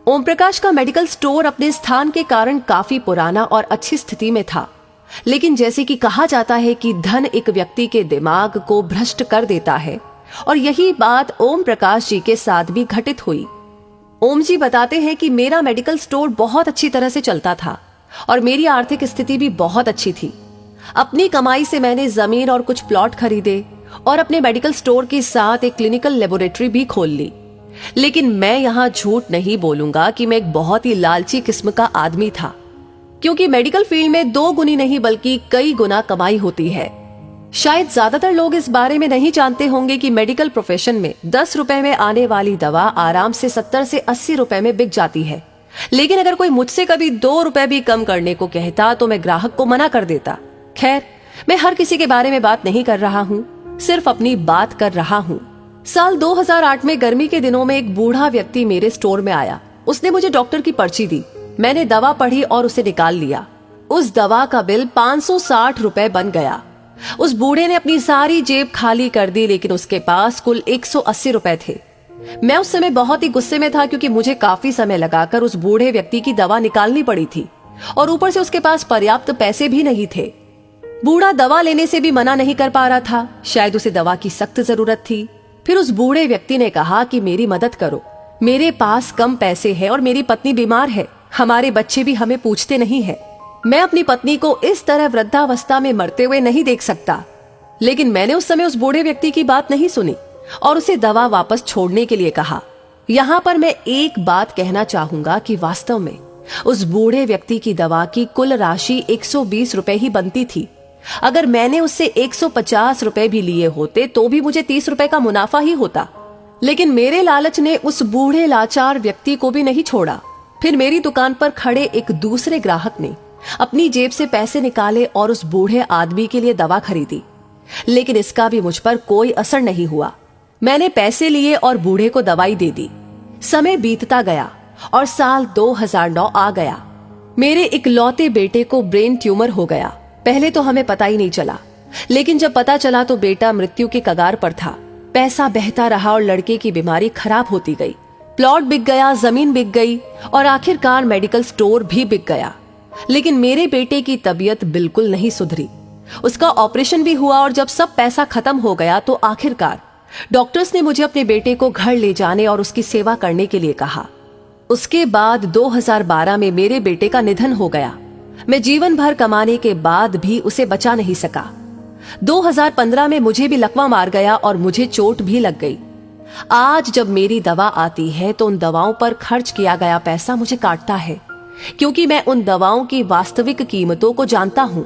ओम प्रकाश का medical store अपने स्थान के कारण काफी पुराना और अच्छी स्थिति में था, लेकिन जैसे कि कहा जाता है कि धन एक व्यक्ति के दिमाग को भ्रष्ट कर देता है, और यही बात ओम प्रकाश जी के साथ भी घटित हुई। ओम जी बताते हैं कि मेरा मेडिकल स्टोर बहुत अच्छी तरह से चलता था और मेरी आर्थिक स्थिति भी बहुत अच्छी थी। अपनी कमाई से मैंने जमीन और कुछ प्लॉट खरीदे और अपने मेडिकल स्टोर के साथ एक क्लिनिकल लेबोरेटरी भी खोल ली। लेकिन मैं यहाँ झूठ नहीं बोलूंगा कि मैं एक बहुत ही लालची किस्म का आदमी था, क्योंकि मेडिकल फील्ड में 2 गुनी नहीं बल्कि कई गुना कमाई होती है। शायद ज्यादातर लोग इस बारे में नहीं जानते होंगे कि मेडिकल प्रोफेशन में 10 रुपए में आने वाली दवा आराम से 70 से 80 रुपए में बिक जाती है। लेकिन अगर कोई मुझसे कभी 2 रुपए भी कम करने को कहता तो मैं ग्राहक को मना कर देता। खैर, मैं हर किसी के बारे में बात नहीं कर रहा हूँ, सिर्फ अपनी बात कर रहा हूँ। साल 2008 में गर्मी के दिनों में एक बूढ़ा व्यक्ति मेरे स्टोर में आया। उसने मुझे डॉक्टर की पर्ची दी। मैंने दवा पढ़ी और उसे निकाल लिया। उस दवा का बिल 560 रुपए बन गया। उस बूढ़े ने अपनी सारी जेब खाली कर दी, लेकिन उसके पास कुल 180 रुपए थे। मैं उस समय बहुत ही गुस्से में था, क्योंकि मुझे काफी समय लगाकर उस बूढ़े व्यक्ति की दवा निकालनी पड़ी थी और ऊपर से उसके पास पर्याप्त पैसे भी नहीं थे। बूढ़ा दवा लेने से भी मना नहीं कर पा रहा था, शायद उसे दवा की सख्त जरूरत थी। फिर उस बूढ़े व्यक्ति ने कहा कि मेरी मदद करो, मेरे पास कम पैसे हैं और मेरी पत्नी बीमार है, हमारे बच्चे भी हमें पूछते नहीं है। मैं अपनी पत्नी को इस तरह वृद्धावस्था में मरते हुए नहीं देख सकता। लेकिन मैंने उस समय उस बूढ़े व्यक्ति की बात नहीं सुनी और उसे दवा वापस छोड़ने के लिए कहा। यहाँ पर मैं एक बात कहना चाहूंगा कि वास्तव में उस बूढ़े व्यक्ति की दवा की कुल राशि 120 रुपए ही बनती थी। अगर मैंने उससे 150 रुपए भी लिए होते तो भी मुझे 30 रुपए का मुनाफा ही होता। लेकिन मेरे लालच ने उस बूढ़े लाचार व्यक्ति को भी नहीं छोड़ा। फिर मेरी दुकान पर खड़े एक दूसरे ग्राहक ने अपनी जेब से पैसे निकाले और उस बूढ़े आदमी के लिए दवा खरीदी, लेकिन इसका भी मुझ पर कोई असर नहीं हुआ। मैंने पैसे लिए और बूढ़े को दवाई दे दी। समय बीतता गया और साल 2009 आ गया। मेरे इकलौते बेटे को ब्रेन ट्यूमर हो गया। पहले तो हमें पता ही नहीं चला, लेकिन जब पता चला तो बेटा मृत्यु के कगार पर था। पैसा बहता रहा और लड़के की बीमारी खराब होती गई। प्लॉट बिक गया, जमीन बिक गई और आखिरकार मेडिकल स्टोर भी बिक गया। लेकिन मेरे बेटे की तबीयत बिल्कुल नहीं सुधरी। उसका ऑपरेशन भी हुआ और जब सब पैसा खत्म हो गया तो आखिरकार डॉक्टर्स ने मुझे अपने बेटे को घर ले जाने और उसकी सेवा करने के लिए कहा। उसके बाद 2012 में मेरे बेटे का निधन हो गया। मैं जीवन भर कमाने के बाद भी उसे बचा नहीं सका। 2015 में मुझे भी लकवा मार गया और मुझे चोट भी लग गई। आज जब मेरी दवा आती है तो उन दवाओं पर खर्च किया गया पैसा मुझे काटता है, क्योंकि मैं उन दवाओं की वास्तविक कीमतों को जानता हूं।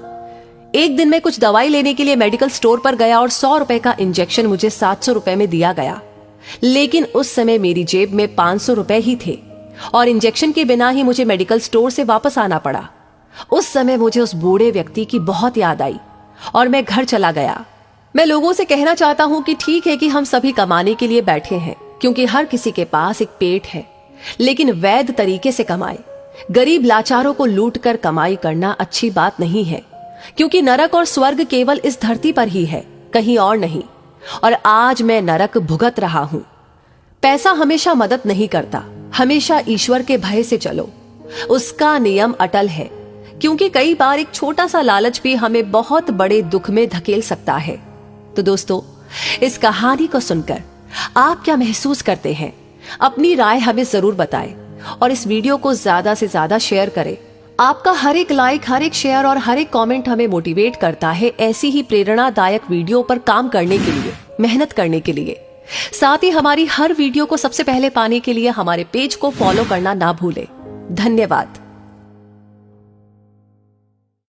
एक दिन मैं कुछ दवाई लेने के लिए मेडिकल स्टोर पर गया और 100 रुपए का इंजेक्शन मुझे 700 रुपए में दिया गया। लेकिन उस समय मेरी जेब में 500 रुपए ही थे और इंजेक्शन के बिना ही मुझे मेडिकल स्टोर से वापस आना पड़ा। उस समय मुझे उस बूढ़े व्यक्ति की बहुत याद आई और मैं घर चला गया। मैं लोगों से कहना चाहता हूं कि ठीक है कि हम सभी कमाने के लिए बैठे हैं, क्योंकि हर किसी के पास एक पेट है, लेकिन वैध तरीके से कमाए। गरीब लाचारों को लूट कर कमाई करना अच्छी बात नहीं है, क्योंकि नरक और स्वर्ग केवल इस धरती पर ही है, कहीं और नहीं। और आज मैं नरक भुगत रहा हूं। पैसा हमेशा मदद नहीं करता, हमेशा ईश्वर के भय से चलो, उसका नियम अटल है। क्योंकि कई बार एक छोटा सा लालच भी हमें बहुत बड़े दुख में धकेल सकता है। तो दोस्तों, इस कहानी को सुनकर आप क्या महसूस करते हैं? अपनी राय हमें जरूर बताएं और इस वीडियो को ज्यादा से ज्यादा शेयर करें। आपका हर एक लाइक, हर एक शेयर और हर एक कमेंट हमें मोटिवेट करता है ऐसी ही प्रेरणादायक वीडियो पर काम करने के लिए, मेहनत करने के लिए। साथ ही हमारी हर वीडियो को सबसे पहले पाने के लिए हमारे पेज को फॉलो करना ना भूलें। धन्यवाद।